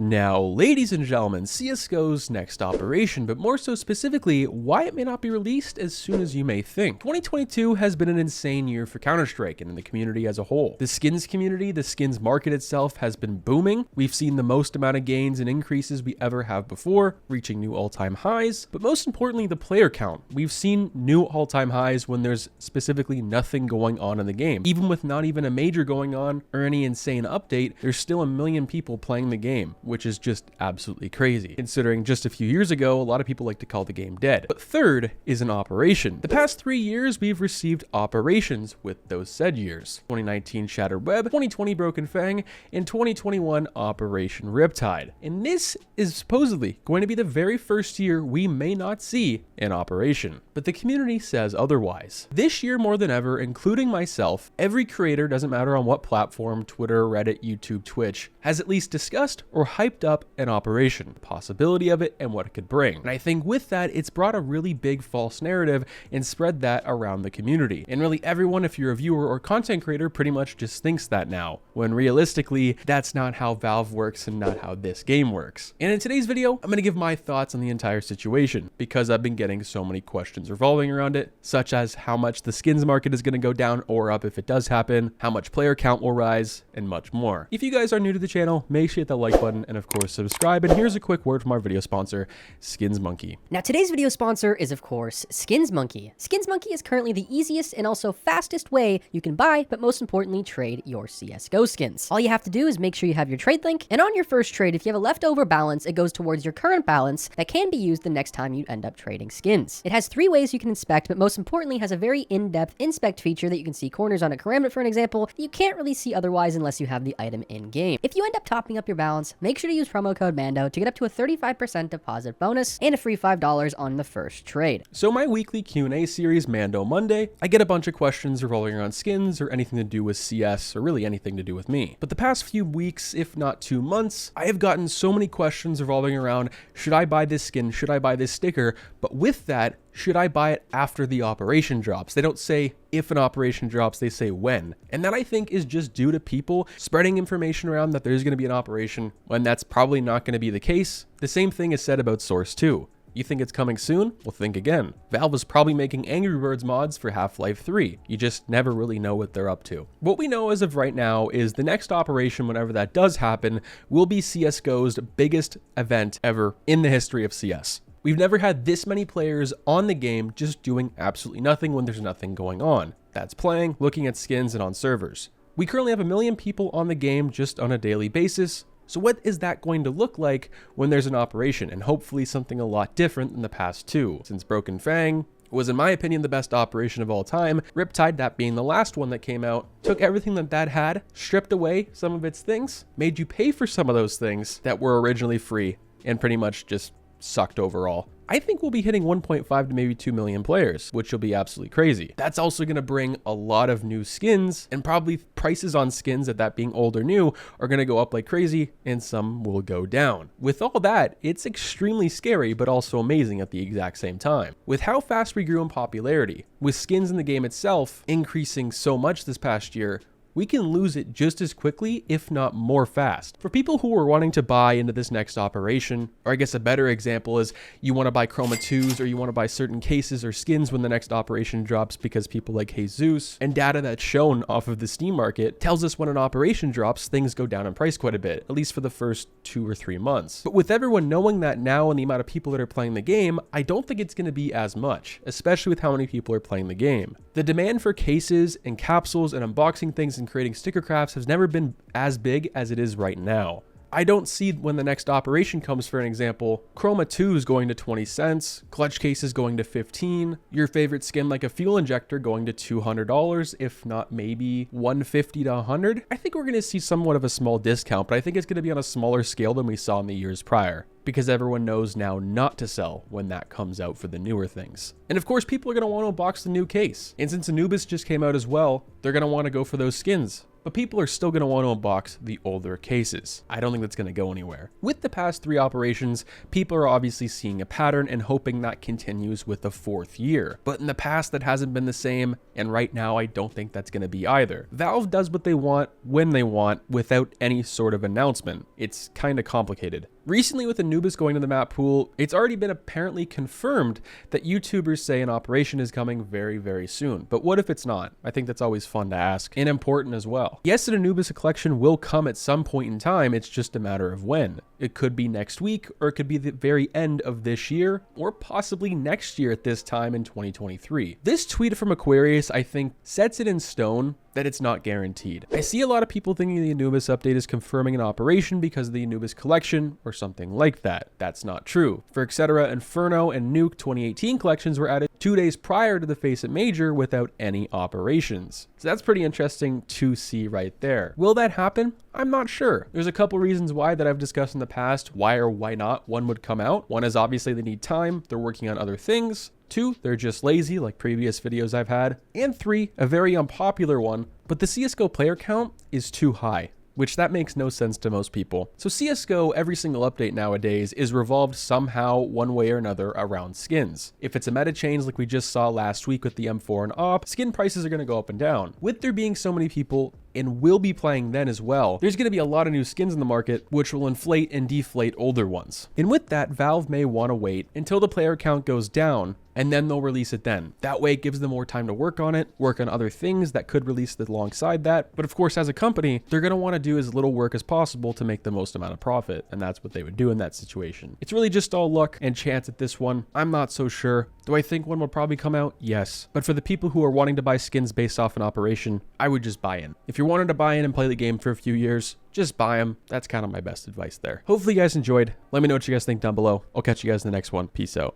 Now, ladies and gentlemen, CSGO's next operation, but more so specifically, why it may not be released as soon as you may think. 2022 has been an insane year for Counter-Strike and in the community as a whole. The skins community, the skins market itself has been booming. We've seen the most amount of gains and increases we ever have before, reaching new all-time highs. But most importantly, the player count. We've seen new all-time highs when there's specifically nothing going on in the game. Even with not even a major going on or any insane update, there's still 1 million people playing the game, which is just absolutely crazy, considering just a few years ago, a lot of people like to call the game dead. But third is an operation. The past 3 years, we've received operations with those said years. 2019 Shattered Web, 2020 Broken Fang, and 2021 Operation Riptide. And this is supposedly going to be the very first year we may not see an operation. But the community says otherwise. This year more than ever, including myself, every creator, doesn't matter on what platform, Twitter, Reddit, YouTube, Twitch, has at least discussed or hyped up an operation, the possibility of it, and what it could bring. And I think with that, it's brought a really big false narrative and spread that around the community. And really everyone, if you're a viewer or content creator, pretty much just thinks that now, when realistically, that's not how Valve works and not how this game works. And in today's video, I'm gonna give my thoughts on the entire situation because I've been getting so many questions revolving around it, such as how much the skins market is gonna go down or up if it does happen, how much player count will rise, and much more. If you guys are new to the channel, make sure you hit that like button and of course subscribe. And here's a quick word from our video sponsor, Skins Monkey. Now today's video sponsor is of course Skins Monkey. Skins Monkey is currently the easiest and also fastest way you can buy, but most importantly trade your CSGO skins. All you have to do is make sure you have your trade link, and on your first trade, if you have a leftover balance, it goes towards your current balance that can be used the next time you end up trading skins. It has 3 ways you can inspect, but most importantly has a very in-depth inspect feature that you can see corners on a karambit for an example, that you can't really see otherwise unless you have the item in game. If you end up topping up your balance, make sure to use promo code MANDO to get up to a 35% deposit bonus and a free $5 on the first trade. So my weekly Q&A series, Mando Monday, I get a bunch of questions revolving around skins or anything to do with CS or really anything to do with me. But the past few weeks, if not 2 months, I have gotten so many questions revolving around, should I buy this skin? Should I buy this sticker? But with that, should I buy it after the operation drops? They don't say if an operation drops, they say when. And that I think is just due to people spreading information around that there's going to be an operation when that's probably not going to be the case. The same thing is said about Source 2. You think it's coming soon? Well, think again. Valve is probably making Angry Birds mods for Half-Life 3. You just never really know what they're up to. What we know as of right now is the next operation, whenever that does happen, will be CSGO's biggest event ever in the history of CS. We've never had this many players on the game just doing absolutely nothing when there's nothing going on. That's playing, looking at skins, and on servers. We currently have 1 million people on the game just on a daily basis. So what is that going to look like when there's an operation? And hopefully something a lot different than the past 2. Since Broken Fang was, in my opinion, the best operation of all time, Riptide, that being the last one that came out, took everything that had, stripped away some of its things, made you pay for some of those things that were originally free, and pretty much just sucked overall. I think we'll be hitting 1.5 to maybe 2 million players, which will be absolutely crazy. That's also going to bring a lot of new skins, and probably prices on skins, at that being old or new, are going to go up like crazy, and some will go down. With all that, it's extremely scary, but also amazing at the exact same time. With how fast we grew in popularity, with skins in the game itself increasing so much this past year, we can lose it just as quickly, if not more fast. For people who are wanting to buy into this next operation, or I guess a better example is you want to buy Chroma 2s or you want to buy certain cases or skins when the next operation drops because people like Jesus, and data that's shown off of the Steam market tells us when an operation drops, things go down in price quite a bit, at least for the first 2 or 3 months. But with everyone knowing that now and the amount of people that are playing the game, I don't think it's going to be as much, especially with how many people are playing the game. The demand for cases and capsules and unboxing things and creating sticker crafts has never been as big as it is right now. I don't see when the next operation comes, for an example, Chroma 2s going to 20 cents, clutch cases going to 15, your favorite skin like a fuel injector going to $200, if not maybe 150 to 100. I think we're going to see somewhat of a small discount, but I think it's going to be on a smaller scale than we saw in the years prior, because everyone knows now not to sell when that comes out for the newer things. And of course, people are going to want to unbox the new case. And since Anubis just came out as well, they're going to want to go for those skins. but people are still going to want to unbox the older cases. I don't think that's going to go anywhere. With the past 3 operations, people are obviously seeing a pattern and hoping that continues with the 4th year. But in the past, that hasn't been the same, and right now, I don't think that's going to be either. Valve does what they want, when they want, without any sort of announcement. It's kind of complicated. Recently, with Anubis going to the map pool, it's already been apparently confirmed that YouTubers say an operation is coming very, very soon. But what if it's not? I think that's always fun to ask, and important as well. Yes, an Anubis collection will come at some point in time, it's just a matter of when. It could be next week, or it could be the very end of this year, or possibly next year at this time in 2023. This tweet from Aquarius, I think, sets it in stone that it's not guaranteed. I see a lot of people thinking the Anubis update is confirming an operation because of the Anubis collection or something like that. That's not true. For Etc., Inferno, and Nuke 2018 collections were added 2 days prior to the Face It Major without any operations. So that's pretty interesting to see right there. Will that happen? I'm not sure. There's a couple reasons why that I've discussed in the past, why or why not one would come out. One is obviously they need time, they're working on other things. 2, they're just lazy, like previous videos I've had. And 3, a very unpopular one, but the CSGO player count is too high, which that makes no sense to most people. So CSGO, every single update nowadays, is revolved somehow one way or another around skins. If it's a meta change like we just saw last week with the M4 and AWP, skin prices are going to go up and down. With there being so many people, and will be playing then as well, there's going to be a lot of new skins in the market, which will inflate and deflate older ones. And with that, Valve may want to wait until the player count goes down, and then they'll release it then. That way it gives them more time to work on it, work on other things that could release alongside that. But of course, as a company, they're going to want to do as little work as possible to make the most amount of profit, and that's what they would do in that situation. It's really just all luck and chance at this one. I'm not so sure. Do I think one will probably come out? Yes. But for the people who are wanting to buy skins based off an operation, I would just buy in. If you're wanting to buy in and play the game for a few years, just buy them. That's kind of my best advice there. Hopefully you guys enjoyed. Let me know what you guys think down below. I'll catch you guys in the next one. Peace out.